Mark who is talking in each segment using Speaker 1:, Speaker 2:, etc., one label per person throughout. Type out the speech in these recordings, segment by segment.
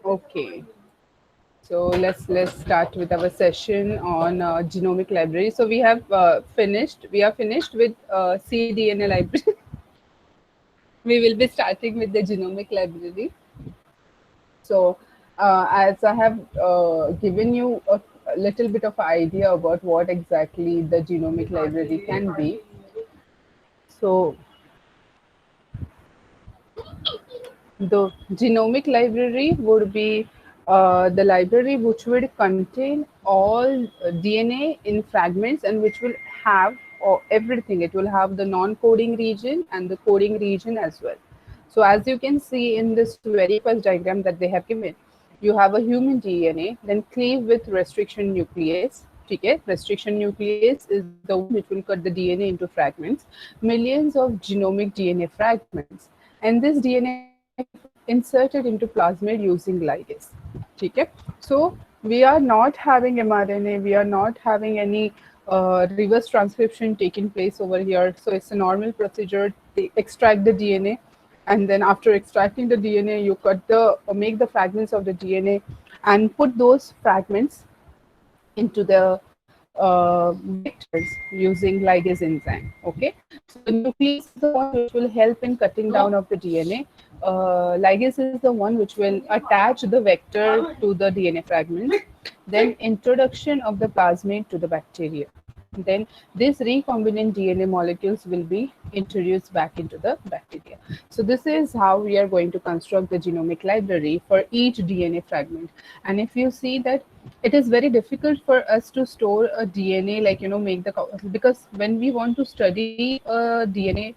Speaker 1: Okay. So let's start with our session on genomic library. So we have finished. We are finished with cDNA library. We will be starting with the genomic library. So as I have given you a little bit of idea about what exactly the genomic library can be. So the genomic library would be the library which would contain all DNA in fragments and which will have everything. It will have the non-coding region and the coding region as well. So as you can see in this very first diagram that they have given, you have a human DNA, then cleave with restriction nuclease. Okay, restriction nuclease is the one which will cut the DNA into fragments, millions of genomic DNA fragments, and this DNA fragment inserted into plasmid using ligase. Okay, so we are not having mRNA, we are not having any reverse transcription taking place over here. So it's a normal procedure. They extract the DNA, and then after extracting the DNA, you cut the make the fragments of the DNA, and put those fragments into the vectors using ligase enzyme. Okay, so the nuclease is the one which will help in cutting down of the DNA. Ligase is the one which will attach the vector to the DNA fragments. Then introduction of the plasmid to the bacteria. Then these recombinant DNA molecules will be introduced back into the bacteria. So this is how we are going to construct the genomic library for each DNA fragment. And if you see that it is very difficult for us to store a DNA, like, make the, because when we want to study a DNA,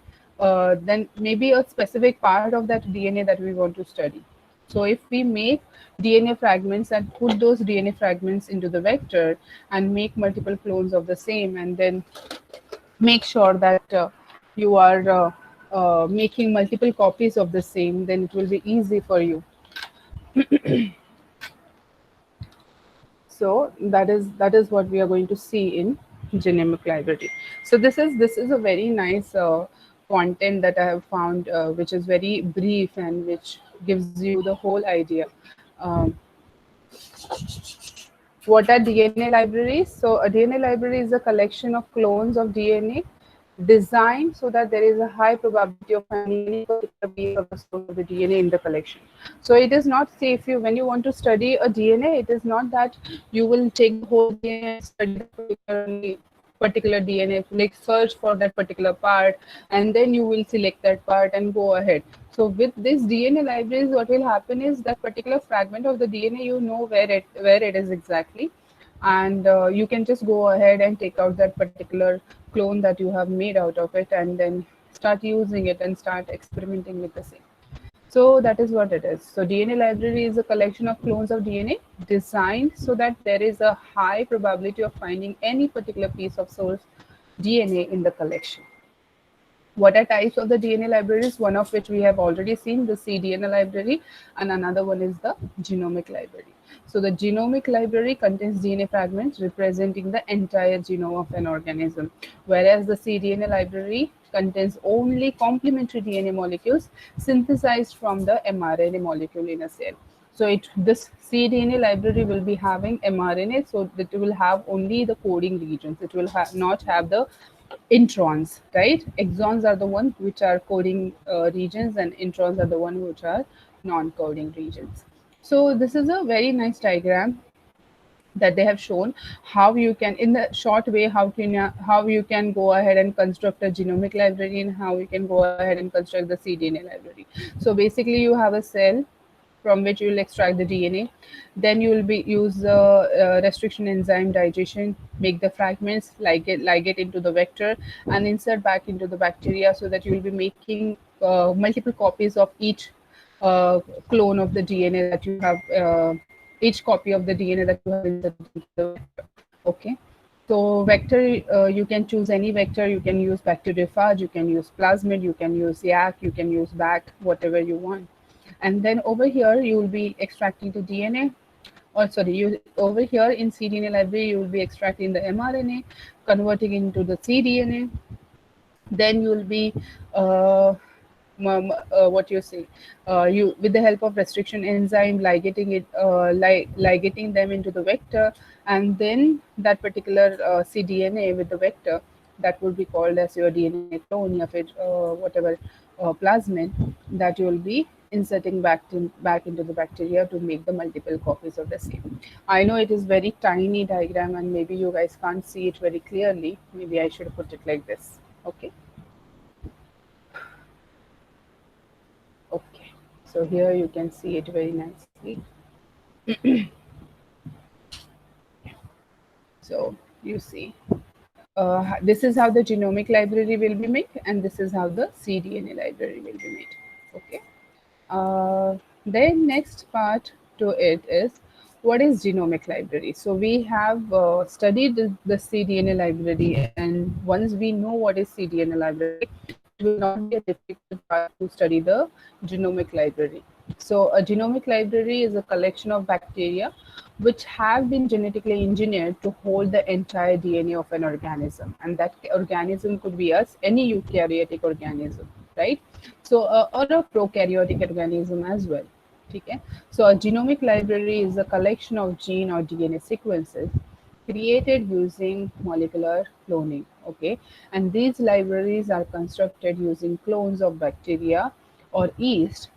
Speaker 1: then maybe a specific part of that DNA that we want to study. So if we make DNA fragments and put those DNA fragments into the vector and make multiple clones of the same, and then make sure that you are making multiple copies of the same, then it will be easy for you. So that is what we are going to see in genomic library. So this is a very nice content that I have found, which is very brief and which gives you the whole idea. Um, what are DNA libraries? So a DNA library is a collection of clones of DNA designed so that there is a high probability of finding any particular piece of the source of the DNA in the collection. So it is not, say, if you, when you want to study a DNA, it is not that you will take the whole DNA and study the particular DNA, like search for that particular part, and then you will select that part and go ahead. So with this DNA libraries, what will happen is that particular fragment of the DNA, you know where it is exactly, and you can just go ahead and take out that particular clone that you have made out of it, and then start using it and start experimenting with the same. So that is what it is. So DNA library is a collection of clones of DNA designed so that there is a high probability of finding any particular piece of source DNA in the collection. What are types of the DNA libraries? One of which we have already seen, the cDNA library, and another one is the genomic library. So the genomic library contains DNA fragments representing the entire genome of an organism, whereas the cDNA library contains only complementary DNA molecules synthesized from the mRNA molecule in a cell. So this cDNA library will be having mRNA, so that it will have only the coding regions. It will not have the introns, right? Exons are the ones which are coding regions, and introns are the ones which are non-coding regions. So this is a very nice diagram that they have shown how you can, in the short way, how you can go ahead and construct a genomic library, and how you can go ahead and construct the cDNA library. So basically, you have a cell from which you will extract the DNA. Then you will be use the restriction enzyme digestion, make the fragments, ligate into the vector, and insert back into the bacteria, so that you will be making multiple copies of each clone of the DNA that you have each copy of the DNA that you have inserted into the vector. Okay. So vector, you can choose any vector. You can use bacteriophage, you can use plasmid, you can use YAC, you can use BAC, whatever you want. And then over here, you will be extracting the DNA. Or sorry, you over here in cDNA library, you will be extracting the mRNA, converting into the cDNA. Then you will be what you say, you with the help of restriction enzyme ligating it, ligating them into the vector, and then that particular cDNA with the vector, that would be called as your DNA clone, or whatever plasmid, that you will be inserting back into the bacteria to make the multiple copies of the same. I know it is very tiny diagram and maybe you guys can't see it very clearly. Maybe I should put it like this. Okay. Okay, so here you can see it very nicely. So you see, this is how the genomic library will be made, and this is how the cDNA library will be made. Okay. Then next part to it is, what is genomic library? So we have studied the cDNA library, and once we know what is cDNA library, it will not be a difficult part to study the genomic library. So a genomic library is a collection of bacteria which have been genetically engineered to hold the entire DNA of an organism, and that organism could be any eukaryotic organism, right? So or a prokaryotic organism as well. Okay. So a genomic library is a collection of gene or DNA sequences created using molecular cloning. Okay, and these libraries are constructed using clones of bacteria or yeast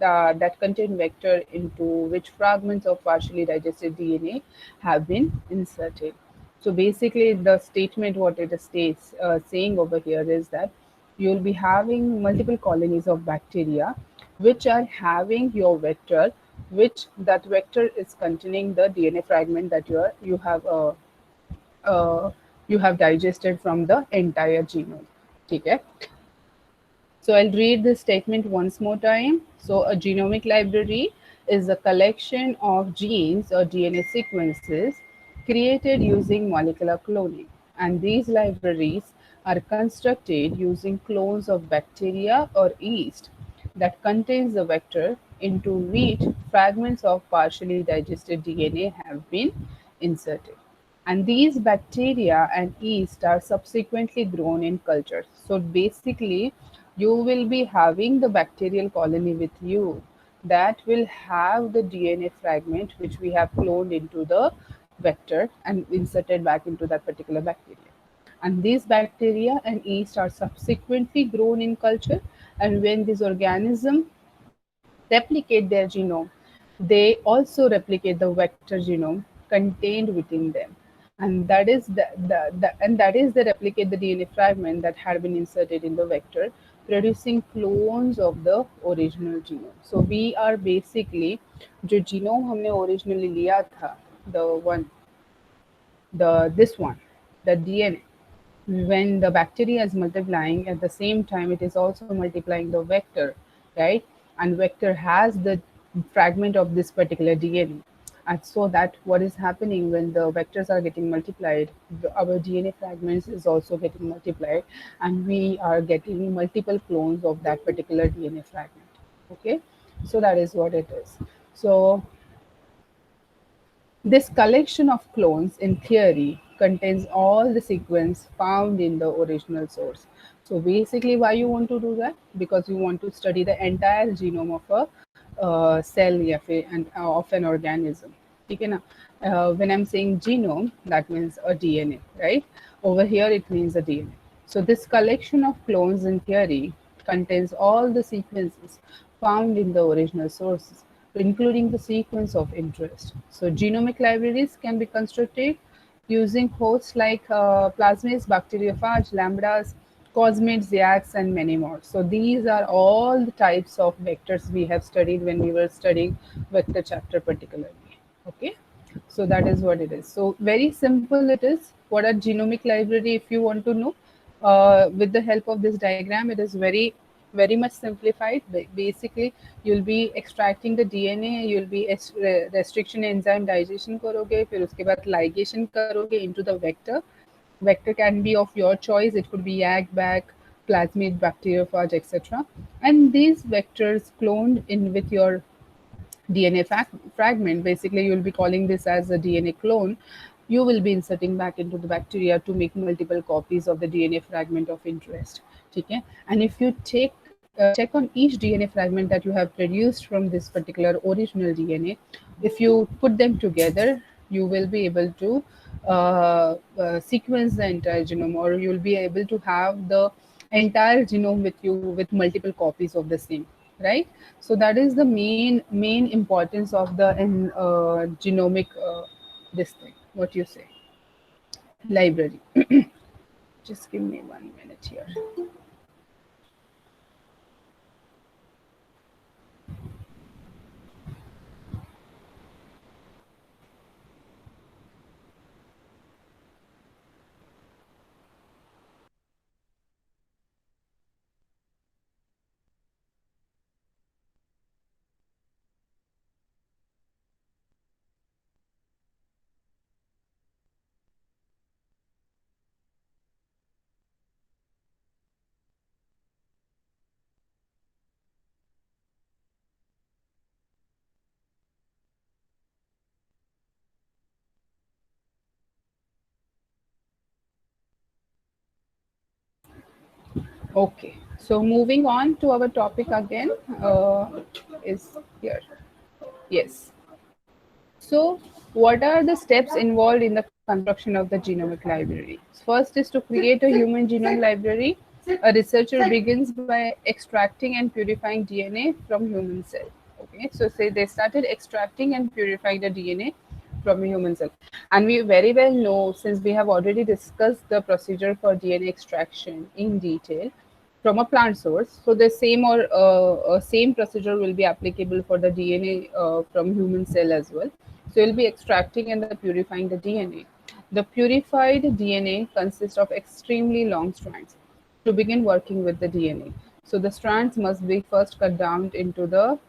Speaker 1: that contain vector into which fragments of partially digested DNA have been inserted. So basically, the statement what it states saying over here is that you'll be having multiple colonies of bacteria which are having your vector, which that vector is containing the DNA fragment that uh, you have digested from the entire genome. Okay. So I'll read this statement once more time. So a genomic library is a collection of genes or DNA sequences created using molecular cloning. And these libraries are constructed using clones of bacteria or yeast that contains the vector into which fragments of partially digested DNA have been inserted. And these bacteria and yeast are subsequently grown in cultures. So basically, you will be having the bacterial colony with you that will have the DNA fragment which we have cloned into the vector and inserted back into that particular bacteria. And these bacteria and yeast are subsequently grown in culture, and when this organism replicate their genome, they also replicate the vector genome contained within them. And that is the replicate the DNA fragment that had been inserted in the vector, producing clones of the original genome. So we are basically, जो genome हमने originally लिया था, this one, the DNA, when the bacteria is multiplying, at the same time it is also multiplying the vector, right? And vector has the fragment of this particular DNA. And so that what is happening when the vectors are getting multiplied, our DNA fragments is also getting multiplied, and we are getting multiple clones of that particular DNA fragment. Okay, so that is what it is. So this collection of clones, in theory, contains all the sequence found in the original source. So basically, why you want to do that? Because you want to study the entire genome of a cell and of an organism. Okay, now, when I'm saying genome, that means a DNA, right? Over here, it means a DNA. So this collection of clones, in theory, contains all the sequences found in the original sources, including the sequence of interest. So genomic libraries can be constructed using hosts like plasmids, bacteriophage, lambdas, cosmids, YACs, and many more. So these are all the types of vectors we have studied when we were studying vector chapter particularly. Okay, so that is what it is. So very simple it is. What are genomic library, if you want to know, with the help of this diagram, it is very very much simplified. Basically, you'll be extracting the DNA, you'll be restriction enzyme digestion करोगे, फिर उसके बाद ligation करोगे into the vector. Vector can be of your choice. It could be YAG, plasmid, bacteriophage, etc. And these vectors cloned in with your DNA fragment. Basically, you'll be calling this as a DNA clone. You will be inserting back into the bacteria to make multiple copies of the DNA fragment of interest. Okay? And if you check on each DNA fragment that you have produced from this particular original DNA, if you put them together, you will be able to sequence the entire genome, or you will be able to have the entire genome with you with multiple copies of the same, right? So that is the main importance of the genomic this thing, what you say, library. Just give me 1 minute here. Okay, so moving on to our topic again, is here. Yes. So, what are the steps involved in the construction of the genomic library? First is to create a human genome library. A researcher begins by extracting and purifying DNA from human cell. Okay, so say they started extracting and purifying the DNA from a human cell. And we very well know, since we have already discussed the procedure for DNA extraction in detail from a plant source, so the same or same procedure will be applicable for the DNA from human cell as well. So you'll be extracting and purifying the DNA. The purified DNA consists of extremely long strands to begin working with the DNA. So the strands must be first cut down into the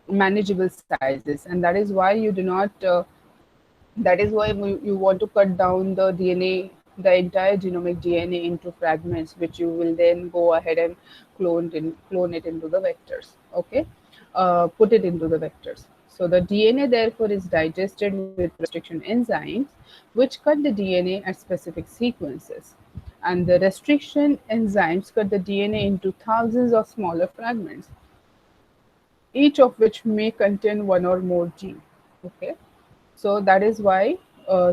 Speaker 1: manageable sizes, and that is why you do not that is why you want to cut down the DNA, the entire genomic DNA into fragments, which you will then go ahead and clone it into the vectors. Okay, put it into the vectors. So the DNA therefore is digested with restriction enzymes, which cut the DNA at specific sequences. And the restriction enzymes cut the DNA into thousands of smaller fragments, each of which may contain one or more genes. Okay, so that is why,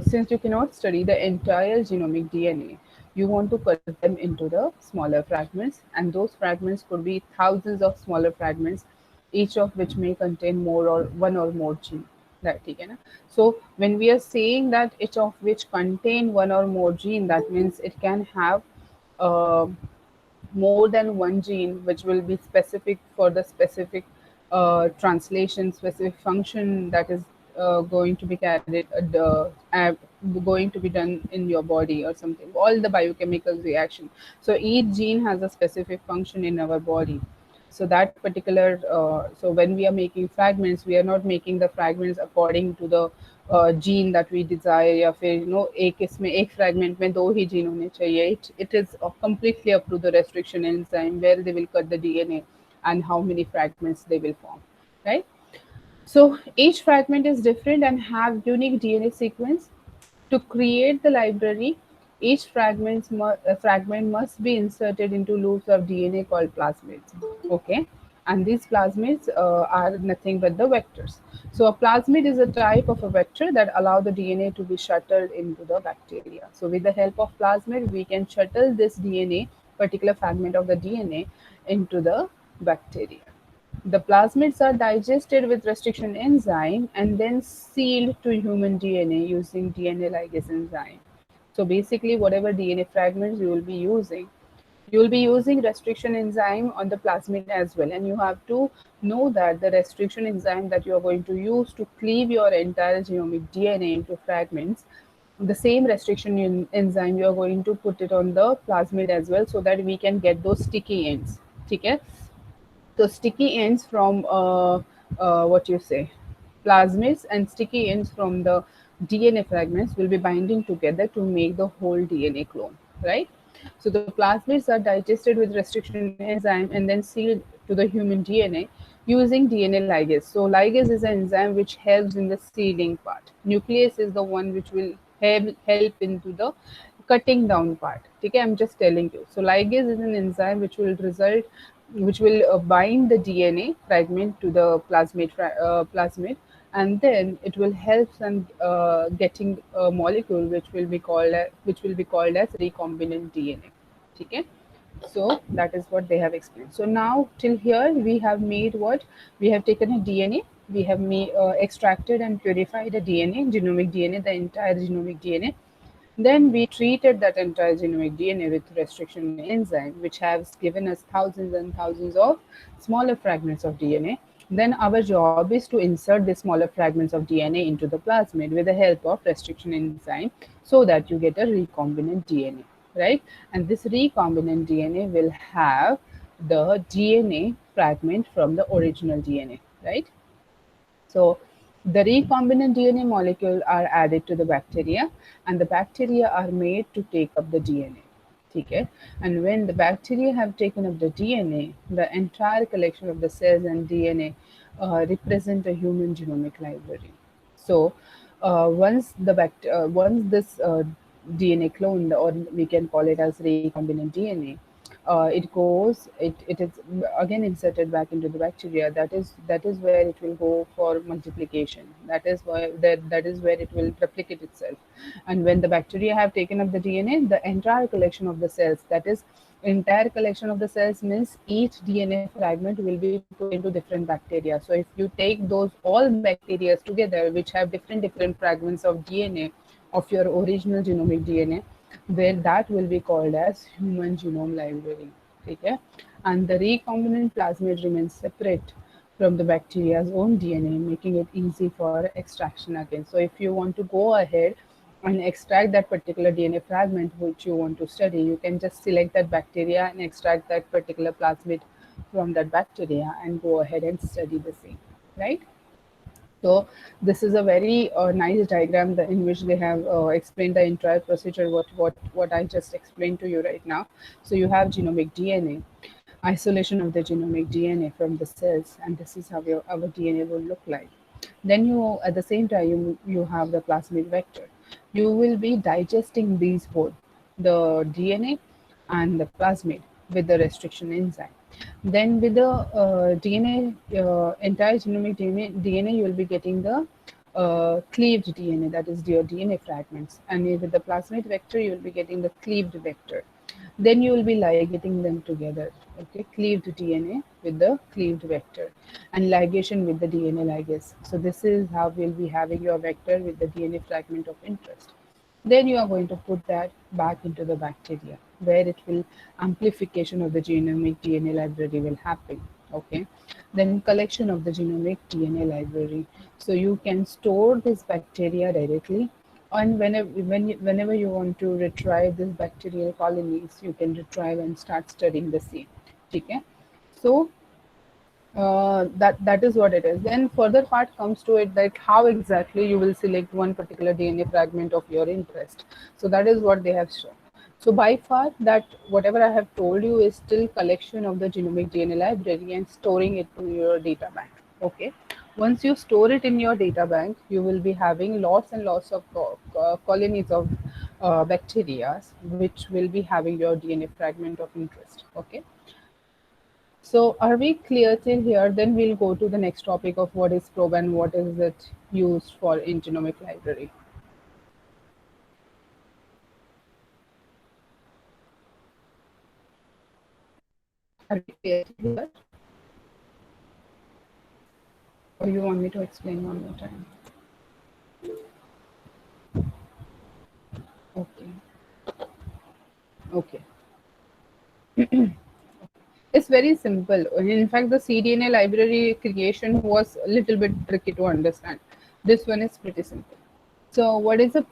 Speaker 1: since you cannot study the entire genomic DNA, you want to cut them into the smaller fragments, and those fragments could be thousands of smaller fragments, each of which may contain more or one or more gene. Right, ठीक है ना? So when we are saying that each of which contain one or more gene, that means it can have uh, more than one gene which will be specific for the specific translation, specific function that is going to be carried, going to be done in your body or something, all the biochemical reaction. So each gene has a specific function in our body. So that particular so when we are making fragments, we are not making the fragments according to the gene that we desire, या फिर एक इसमें एक fragment में दो ही gene होने चाहिए. It is completely up to the restriction enzyme where they will cut the DNA and how many fragments they will form, right? So each fragment is different and have unique DNA sequence. To create the library, each fragment must be inserted into loops of DNA called plasmids. Okay, and these plasmids are nothing but the vectors. So a plasmid is a type of a vector that allow the DNA to be shuttled into the bacteria. So with the help of plasmid, we can shuttle this DNA, particular fragment of the DNA, into the bacteria. The plasmids are digested with restriction enzyme and then sealed to human DNA using DNA ligase enzyme. So basically, whatever DNA fragments you will be using restriction enzyme on the plasmid as well. And you have to know that the restriction enzyme that you are going to use to cleave your entire genomic DNA into fragments, the same restriction enzyme you are going to put it on the plasmid as well, so that we can get those sticky ends. Okay? So sticky ends from what you say, plasmids, and sticky ends from the DNA fragments will be binding together to make the whole DNA clone, right? So the plasmids are digested with restriction enzyme and then sealed to the human DNA using DNA ligase. So ligase is an enzyme which helps in the sealing part. Nuclease is the one which will help into the cutting down part. Okay, I'm just telling you. So ligase is an enzyme which will bind the DNA fragment to the plasmid, and then it will help in getting a molecule which will be called as recombinant DNA. Okay, so that is what they have explained. So now till here we have made what we have taken a DNA, we have extracted and purified a DNA, genomic DNA, the entire genomic DNA. Then we treated that entire genomic DNA with restriction enzyme, which has given us thousands and thousands of smaller fragments of DNA. Then our job is to insert the smaller fragments of DNA into the plasmid with the help of restriction enzyme so that you get a recombinant DNA, right? And this recombinant DNA will have the DNA fragment from the original DNA, right? So the recombinant DNA molecule are added to the bacteria, and the bacteria are made to take up the DNA. Okay? And when the bacteria have taken up the DNA, the entire collection of the cells and DNA represent a human genomic library. So once this DNA clone, or we can call it as recombinant DNA, it is again inserted back into the bacteria. That is where it will go for multiplication. That is where it will replicate itself. And when the bacteria have taken up the DNA, the entire collection of the cells, that is entire collection of the cells means each DNA fragment will be put into different bacteria. So if you take those all bacteria together which have different fragments of DNA of your original genomic DNA, where that will be called as human genome library. Okay? And the recombinant plasmid remains separate from the bacteria's own DNA, making it easy for extraction again. So if you want to go ahead and extract that particular DNA fragment which you want to study, you can just select that bacteria and extract that particular plasmid from that bacteria and go ahead and study the same, right? So this is a very nice diagram in which they have explained the entire procedure, what I just explained to you right now. So you have genomic DNA, isolation of the genomic DNA from the cells, and this is how our DNA will look like. Then you, at the same time, you have the plasmid vector. You will be digesting these both, the DNA and the plasmid, with the restriction enzyme. Then with the DNA, entire genomic DNA, you will be getting the cleaved DNA, that is your DNA fragments. And with the plasmid vector, you will be getting the cleaved vector. Then you will be ligating them together. Okay, cleaved DNA with the cleaved vector, and ligation with the DNA ligase. So this is how we'll be having your vector with the DNA fragment of interest. Then you are going to put that back into the bacteria, where it will amplification of the genomic DNA library will happen. Okay, then collection of the genomic DNA library. So you can store this bacteria directly, and whenever you want to retrieve these bacterial colonies, you can retrieve and start studying the same. Okay, so that is what it is. Then further part comes to it, that how exactly you will select one particular DNA fragment of your interest. So that is what they have shown. So by far, that whatever I have told you is still collection of the genomic DNA library and storing it to your data bank. Okay. Once you store it in your data bank, you will be having lots and lots of colonies of bacteria, which will be having your DNA fragment of interest. Okay. So are we clear till here? Then we'll go to the next topic of what is probe and what is it used for in genomic library. Are we clear till here? Or you want me to explain one more time? Okay. Okay. It's very simple. In fact, the cDNA library creation was a little bit tricky to understand. This one is pretty simple. So what is a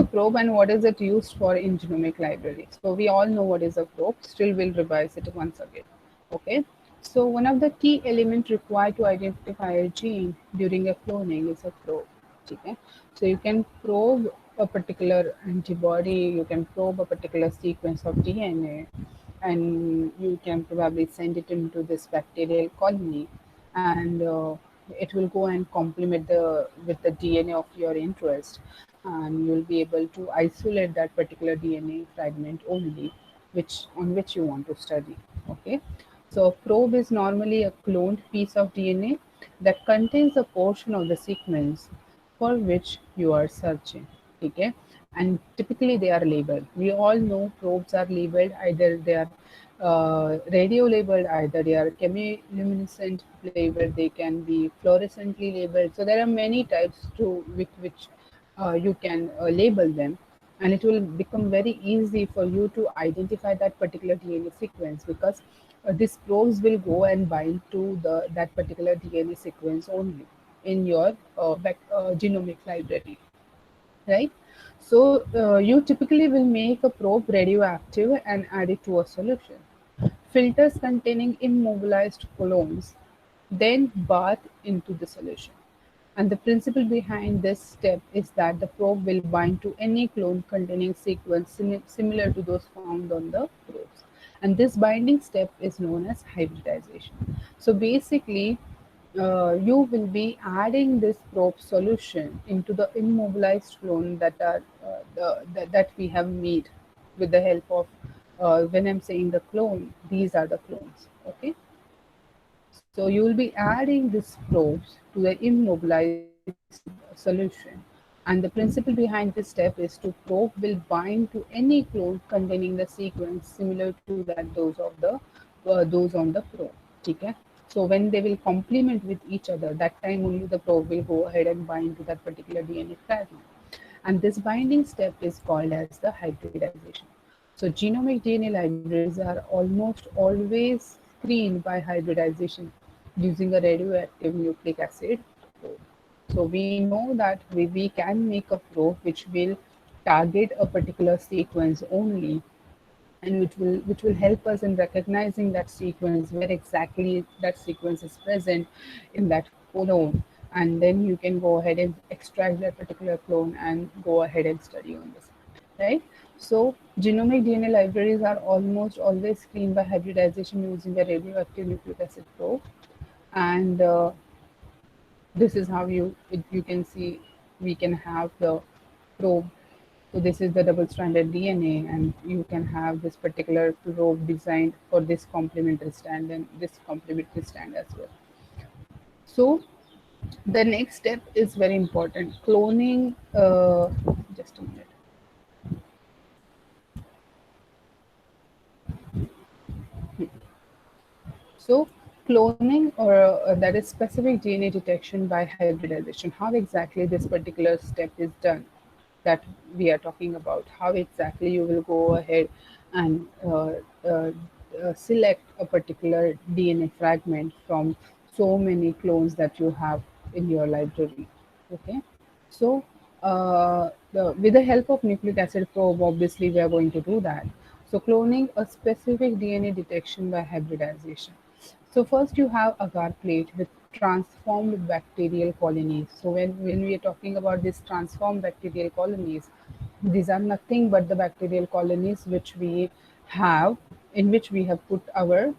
Speaker 1: probe and what is it used for in genomic library? So we all know what is a probe. Still, we'll revise it once again. Okay. So one of the key elements required to identify a gene during a cloning is a probe. Okay? So you can probe a particular antibody, you can probe a particular sequence of DNA, and you can probably send it into this bacterial colony, and it will go and complement the with the DNA of your interest, and you'll be able to isolate that particular DNA fragment only, which you want to study. Okay, so a probe is normally a cloned piece of DNA that contains a portion of the sequence for which you are searching. Okay, and typically they are labeled. We all know probes are labeled, either they are radio labeled, either they are chemiluminescent labeled, they can be fluorescently labeled. So there are many types to with which you can label them, and it will become very easy for you to identify that particular DNA sequence, because these probes will go and bind to that particular DNA sequence only in your genomic library, right? So you typically will make a probe radioactive and add it to a solution. Filters containing immobilized clones then bath into the solution. And the principle behind this step is that the probe will bind to any clone containing sequence similar to those found on the probes. And this binding step is known as hybridization. So basically, you will be adding this probe solution into the immobilized clone that we have made with the help of, when I'm saying the clone, these are the clones. Okay, so you will be adding these probes to the immobilized solution. And the principle behind this step is to probe will bind to any clone containing the sequence similar to that those on the probe. Okay? So when they will complement with each other, that time only the probe will go ahead and bind to that particular DNA fragment. And this binding step is called as the hybridization. So genomic DNA libraries are almost always screened by hybridization using a radioactive nucleic acid probe. So we know that we can make a probe which will target a particular sequence only, and which will help us in recognizing that sequence, where exactly that sequence is present in that clone, and then you can go ahead and extract that particular clone and go ahead and study on this, right? So genomic DNA libraries are almost always screened by hybridization using a radioactive nucleic acid probe, and this is how you can see we can have the probe. So this is the double-stranded DNA, and you can have this particular probe designed for this complementary strand and this complementary strand as well. So the next step is very important. Cloning. Just a minute. So cloning, or that is specific DNA detection by hybridization. How exactly this particular step is done, that we are talking about? How exactly you will go ahead and select a particular DNA fragment from so many clones that you have in your library? Okay, so with the help of nucleic acid probe, obviously we are going to do that. So cloning a specific DNA detection by hybridization. So first you have agar plate with transformed bacterial colonies. So when we are talking about these transformed bacterial colonies, these are nothing but the bacterial colonies which we have, in which we have put our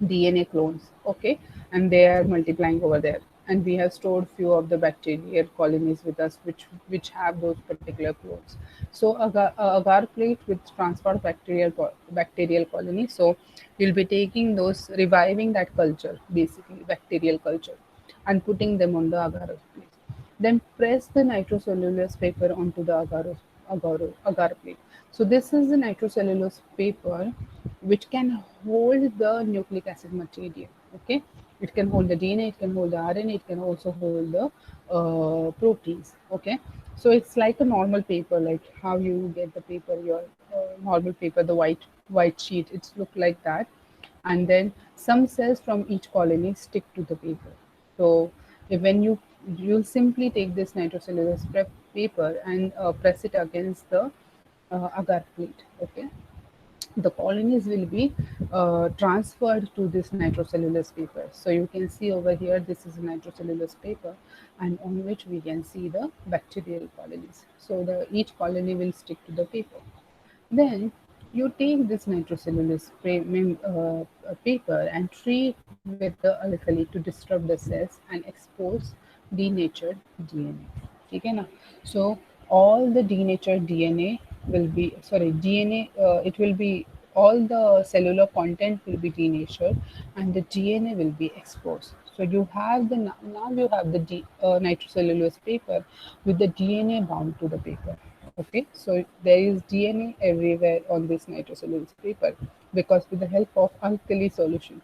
Speaker 1: DNA clones, okay, and they are multiplying over there. And we have stored few of the bacterial colonies with us, which have those particular clones. So agar plate with transferred bacterial colony. So you'll be taking those, reviving that culture, basically bacterial culture, and putting them on the agar plate. Then press the nitrocellulose paper onto the agar plate. So this is the nitrocellulose paper which can hold the nucleic acid material. Okay, it can hold the DNA, it can hold the RNA, it can also hold the proteins. Okay, so it's like a normal paper, like how you get the paper, your normal paper, the white sheet. It's look like that, and then some cells from each colony stick to the paper. So when you'll simply take this nitrocellulose paper and press it against the agar plate. Okay, the colonies will be transferred to this nitrocellulose paper. So you can see over here, this is a nitrocellulose paper, and on which we can see the bacterial colonies. So the each colony will stick to the paper. Then you take this nitrocellulose paper and treat with the alkali to disrupt the cells and expose denatured DNA. ठीक है ना? So all the denatured DNA will be, sorry, DNA, it will be, all the cellular content will be denatured and the DNA will be exposed. So you have the, now you have the nitrocellulose paper with the DNA bound to the paper. Okay, so there is DNA everywhere on this nitrocellulose paper because with the help of alkali solution,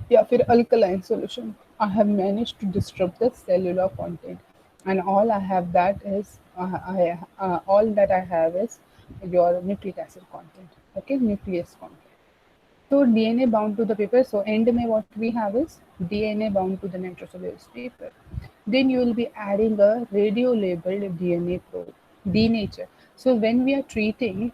Speaker 1: या फिर alkaline solution, I have managed to disrupt the cellular content, and all I have that is all that I have is your nucleic acid content. Okay, nucleus content. So DNA bound to the paper. So end में what we have is DNA bound to the nitrocellulose paper. Then you will be adding a radio labeled DNA probe, denature. So when we are treating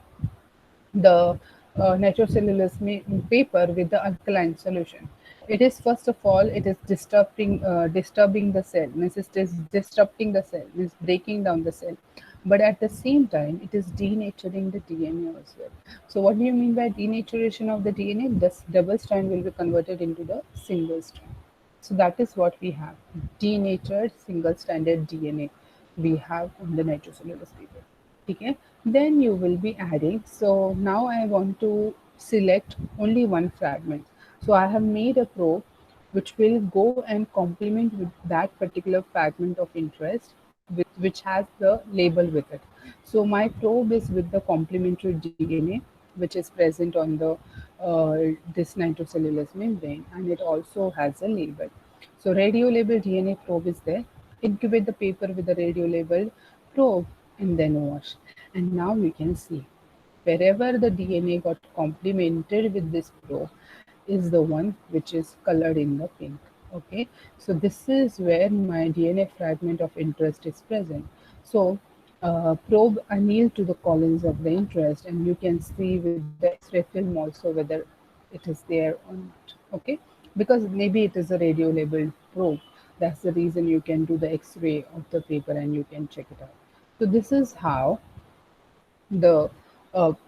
Speaker 1: the nitrocellulose paper with the alkaline solution, it is first of all, it is disturbing the cell, means it is disrupting the cell, means breaking down the cell, but at the same time it is denaturing the DNA as well. So what do you mean by denaturation of the DNA? This double strand will be converted into the single strand. So that is what we have, denatured single stranded DNA we have on the nitrocellulose paper. Okay, then you will be adding, so now I want to select only one fragment. So I have made a probe which will go and complement with that particular fragment of interest, which has the label with it. So my probe is with the complementary DNA which is present on the this nitrocellulose membrane, and it also has a label. So radio labeled DNA probe is there. Incubate the paper with the radio labeled probe and then wash. And now you can see wherever the DNA got complemented with this probe is the one which is colored in the pink. Okay, so this is where my DNA fragment of interest is present. So probe anneal to the columns of the interest, and you can see with the X-ray film also whether it is there or not. Okay, because maybe it is a radio labeled probe. That's the reason you can do the X-ray of the paper and you can check it out. So this is how the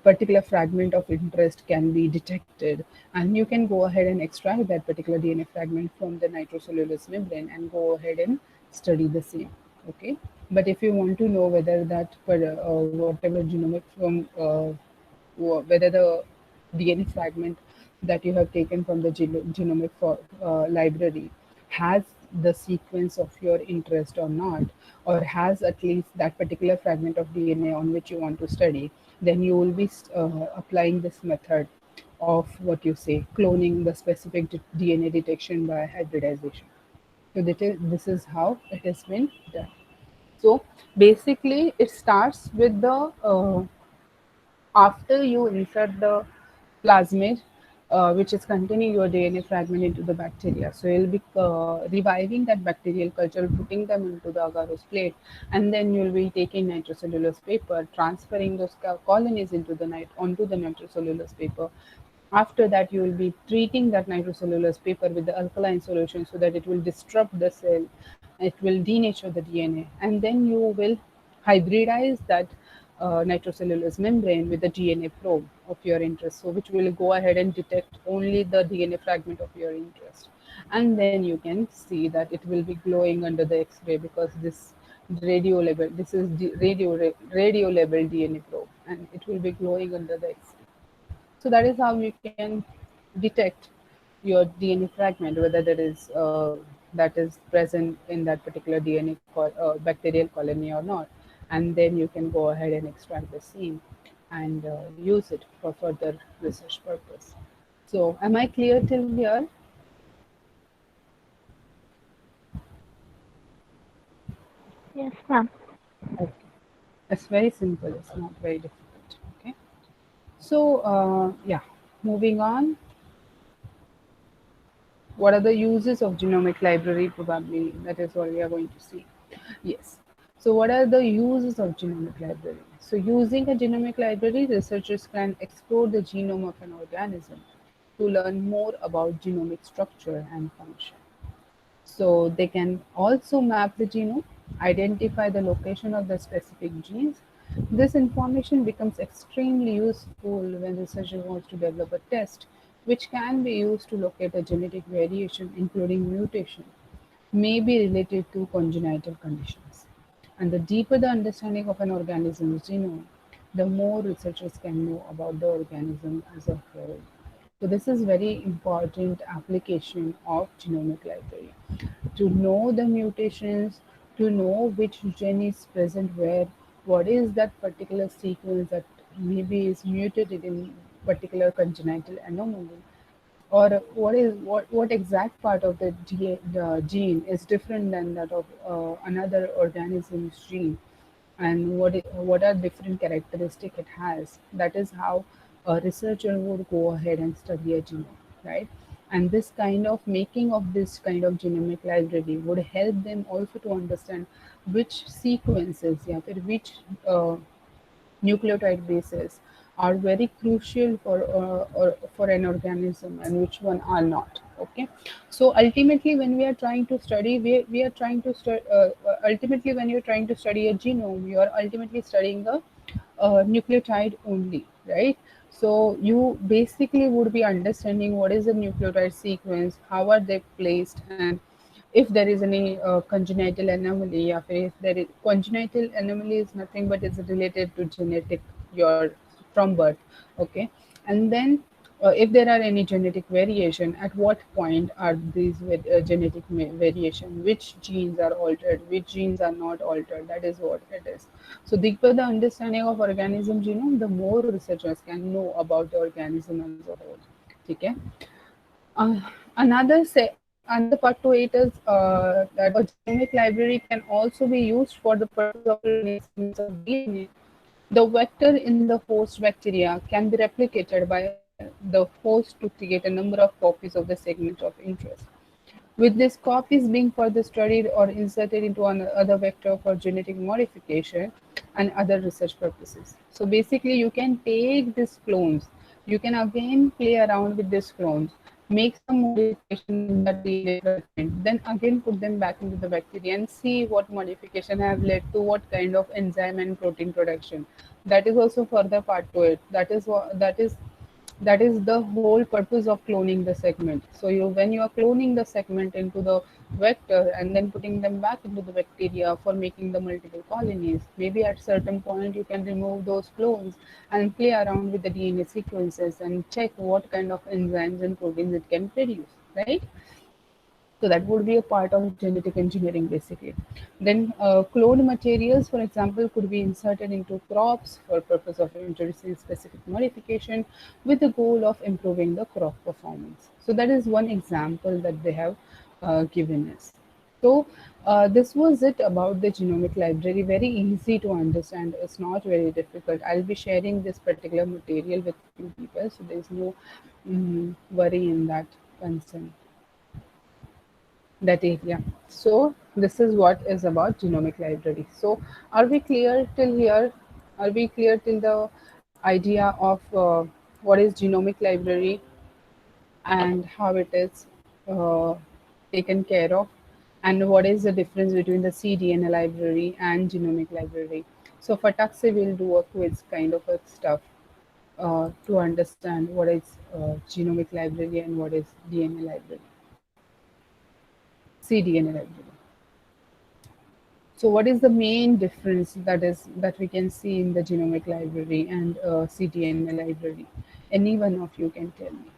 Speaker 1: particular fragment of interest can be detected, and you can go ahead and extract that particular DNA fragment from the nitrocellulose membrane and go ahead and study the same. Okay, but if you want to know whether that whatever genomic from whether the DNA fragment that you have taken from the genomic library has the sequence of your interest or not, or has at least that particular fragment of DNA on which you want to study, then you will be applying this method of what you say, cloning the specific DNA detection by hybridization. So this is how it has been done. So basically, it starts with the after you insert the plasmid, which is containing your DNA fragment into the bacteria. So you'll be reviving that bacterial culture, putting them into the agarose plate, and then you'll be taking nitrocellulose paper, transferring those colonies into the onto the nitrocellulose paper. After that, you will be treating that nitrocellulose paper with the alkaline solution so that it will disrupt the cell, it will denature the DNA, and then you will hybridize that nitrocellulose membrane with the DNA probe of your interest, so which will go ahead and detect only the DNA fragment of your interest. And then you can see that it will be glowing under the X-ray because this is radio labeled DNA probe, and it will be glowing under the X-ray. So that is how you can detect your DNA fragment, whether that is present in that particular bacterial colony or not, and then you can go ahead and extract the same and use it for further research purpose. So, am I clear till here?
Speaker 2: Yes, ma'am.
Speaker 1: Okay, it's very simple. It's not very difficult. Okay. So, yeah, moving on. What are the uses of genomic library? Probably that is what we are going to see. Yes. So what are the uses of genomic library? So using a genomic library, researchers can explore the genome of an organism to learn more about genomic structure and function. So they can also map the genome, identify the location of the specific genes. This information becomes extremely useful when researcher wants to develop a test which can be used to locate a genetic variation, including mutation, may be related to congenital conditions. And the deeper the understanding of an organism's genome, the more researchers can know about the organism as a whole. So this is very important application of genomic library. To know the mutations, to know which gene is present where, what is that particular sequence that maybe is mutated in particular congenital anomaly, or what exact part of the gene is different than that of another organism's gene, and what are different characteristic it has. That is how a researcher would go ahead and study a genome, right? And this kind of making of this kind of genomic library would help them also to understand which sequences, yeah, which nucleotide bases are very crucial for an organism and which one are not. Okay, so ultimately when we are trying to study, we are trying to ultimately when you're trying to study a genome, you are ultimately studying a nucleotide only, right? So you basically would be understanding what is the nucleotide sequence, how are they placed, and if there is any congenital anomaly, or if there is congenital anomaly is nothing but it's related to genetic your from birth, okay, and then if there are any genetic variation, at what point are these genetic variation, which genes are altered, which genes are not altered, that is what it is. So deeper the understanding of organism genome, the more researchers can know about the organism as a whole. Okay. Another part to it is that a genomic library can also be used for the purpose of cloning segments of DNA. The vector in the host bacteria can be replicated by the host to create a number of copies of the segment of interest, with these copies being further studied or inserted into another vector for genetic modification and other research purposes. So basically, you can take these clones, you can again play around with these clones, make some modification in the DNA fragment, then again put them back into the bacteria and see what modification have led to what kind of enzyme and protein production. That is also further part to it. That is the whole purpose of cloning the segment. So you when you are cloning the segment into the vector and then putting them back into the bacteria for making the multiple colonies, maybe at certain point you can remove those clones and play around with the DNA sequences and check what kind of enzymes and proteins it can produce, right? So that would be a part of genetic engineering basically. Then cloned materials, for example, could be inserted into crops for purpose of introducing specific modification with the goal of improving the crop performance. So that is one example that they have given us. So this was it about the genomic library. Very easy to understand. It's not very difficult. I'll be sharing this particular material with few people, so there is no worry in that concern, that area. So this is what is about genomic library. So are we clear till here? Are we clear till the idea of what is genomic library and how it is uh, taken care of, and what is the difference between the cDNA library and genomic library? So for Taxi, we'll do a quiz kind of a stuff to understand what is genomic library and what is DNA library, cDNA library. So what is the main difference that we can see in the genomic library and cDNA library? Any one of you can tell me.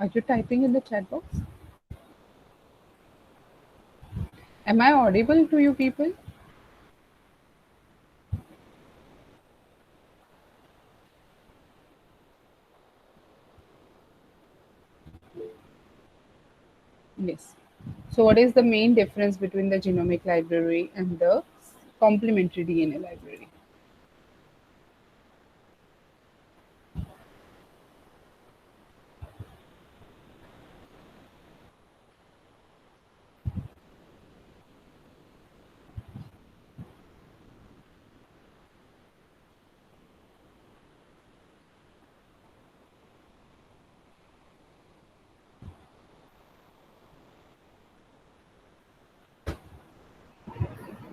Speaker 1: Are you typing in the chat box? Am I audible to you people? Yes. So what is the main difference between the genomic library and the complementary DNA library?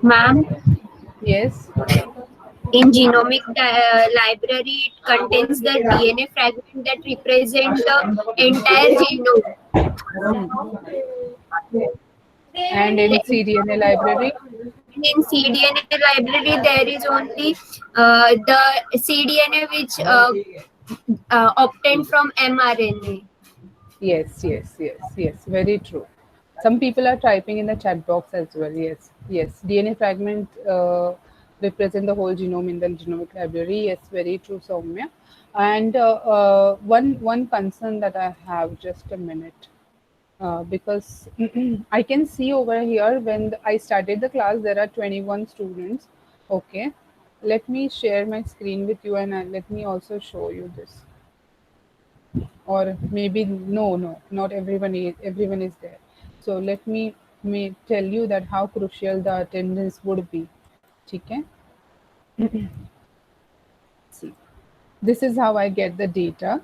Speaker 3: Ma'am,
Speaker 1: Yes.
Speaker 3: in genomic library, it contains the DNA fragment that represent the entire genome.
Speaker 1: And in cDNA library?
Speaker 3: In cDNA library, there is only the cDNA which obtained from mRNA.
Speaker 1: Yes. Very true. Some people are typing in the chat box as well. Yes. DNA fragment represent the whole genome in the genomic library. Yes, very true, Soumya. And one concern that I have, just a minute, because I can see over here when I started the class, there are 21 students. Okay, let me share my screen with you, and let me also show you this. Or maybe no, not everyone is there. So let me tell you that how crucial the attendance would be. Okay, see, this is how I get the data.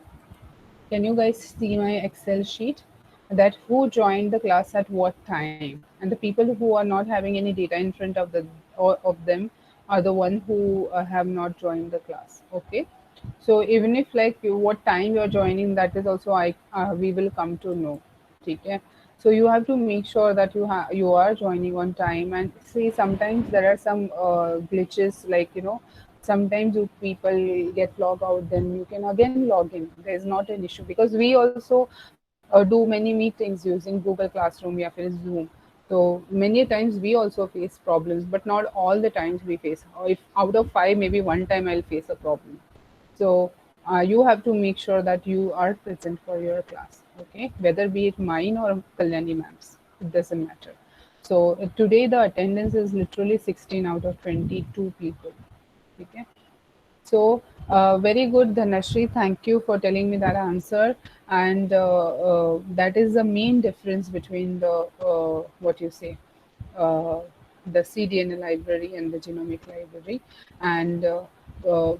Speaker 1: Can you guys see my Excel sheet? That who joined the class at what time, and the people who are not having any data in front of the or of them are the one who have not joined the class. Okay, so even if like you, what time you are joining, that is also I we will come to know. Okay, so you have to make sure that you are joining on time. And see, sometimes there are some glitches, like sometimes you people get log out, then you can again log in. There's not an issue, because we also do many meetings using Google Classroom या फिर Zoom. So many times we also face problems, but not all the times we face. Or if out of five, maybe one time I'll face a problem. So you have to make sure that you are present for your class, okay? Whether be it mine or Kalyani ma'am's, it doesn't matter. So today the attendance is literally 16 out of 22 people. Okay. So very good, Dhanashri. Thank you for telling me that answer. And that is the main difference between the what you say, uh, the cDNA library and the genomic library. And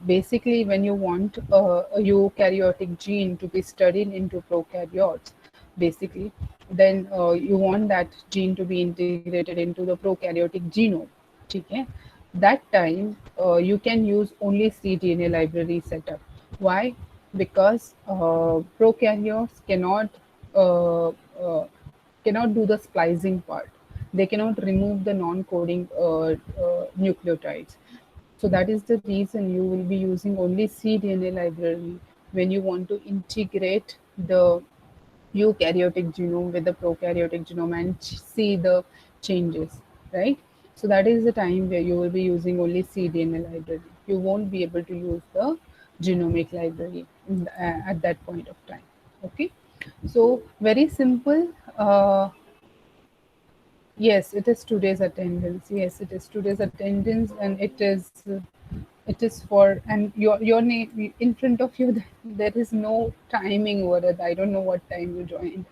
Speaker 1: basically, when you want a eukaryotic gene to be studied into prokaryotes, basically, then you want that gene to be integrated into the prokaryotic genome. Okay, that time you can use only cDNA library setup. Why? Because prokaryotes uh, uh, cannot do the splicing part. They cannot remove the non-coding nucleotides. So that is the reason you will be using only cDNA library when you want to integrate the eukaryotic genome with the prokaryotic genome and see the changes, right? So that is the time where you will be using only cDNA library. You won't be able to use the genomic library at that point of time. Okay, so very simple. Yes, it is today's attendance. Yes, it is today's attendance, and it is for, and your name in front of you. There is no timing over it. I don't know what time you joined.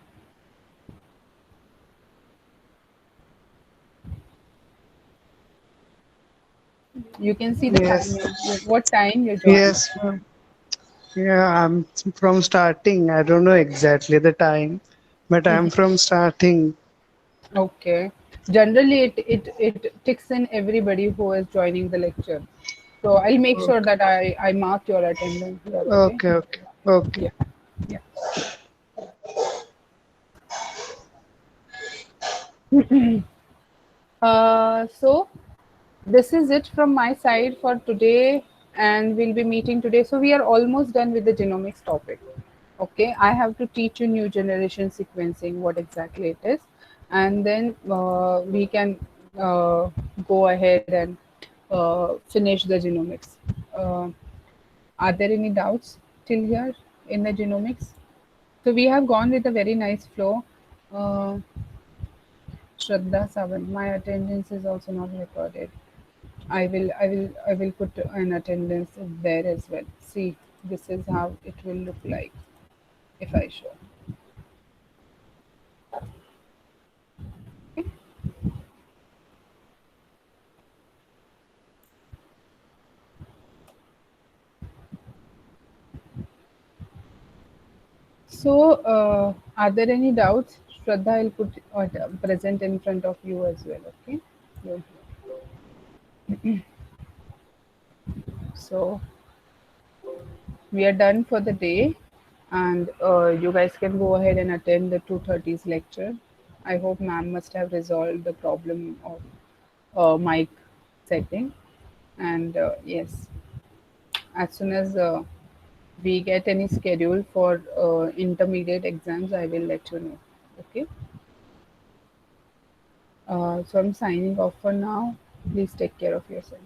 Speaker 1: You can see the
Speaker 4: Yes,
Speaker 1: timing. What time you joined?
Speaker 4: yes, ma'am. Yeah, I'm from starting. I don't know exactly the time, but I'm from starting.
Speaker 1: Okay. Generally, it ticks in everybody who is joining the lecture. So I'll make sure
Speaker 4: Okay,
Speaker 1: that I mark your attendance here. Okay.
Speaker 4: okay.
Speaker 1: Yeah. Yeah. So this is it from my side for today, and we'll be meeting today. So we are almost done with the genomics topic. Okay, I have to teach you new generation sequencing, what exactly it is, and then we can uh, go ahead and finish the genomics. Uh, are there any doubts till here in the genomics? So we have gone with a very nice flow. Uh, Shraddha Sawant, my attendance is also not recorded. I will put an attendance there as well. See, this is how it will look like if I show. So, are there any doubts? Shraddha, I'll put present in front of you as well. Okay. Yeah. So we are done for the day, and you guys can go ahead and attend the 2:30's lecture. I hope ma'am must have resolved the problem of mic setting, and yes, as soon as we get any schedule for intermediate exams, I will let you know. Okay. So I'm signing off for now. Please take care of yourself.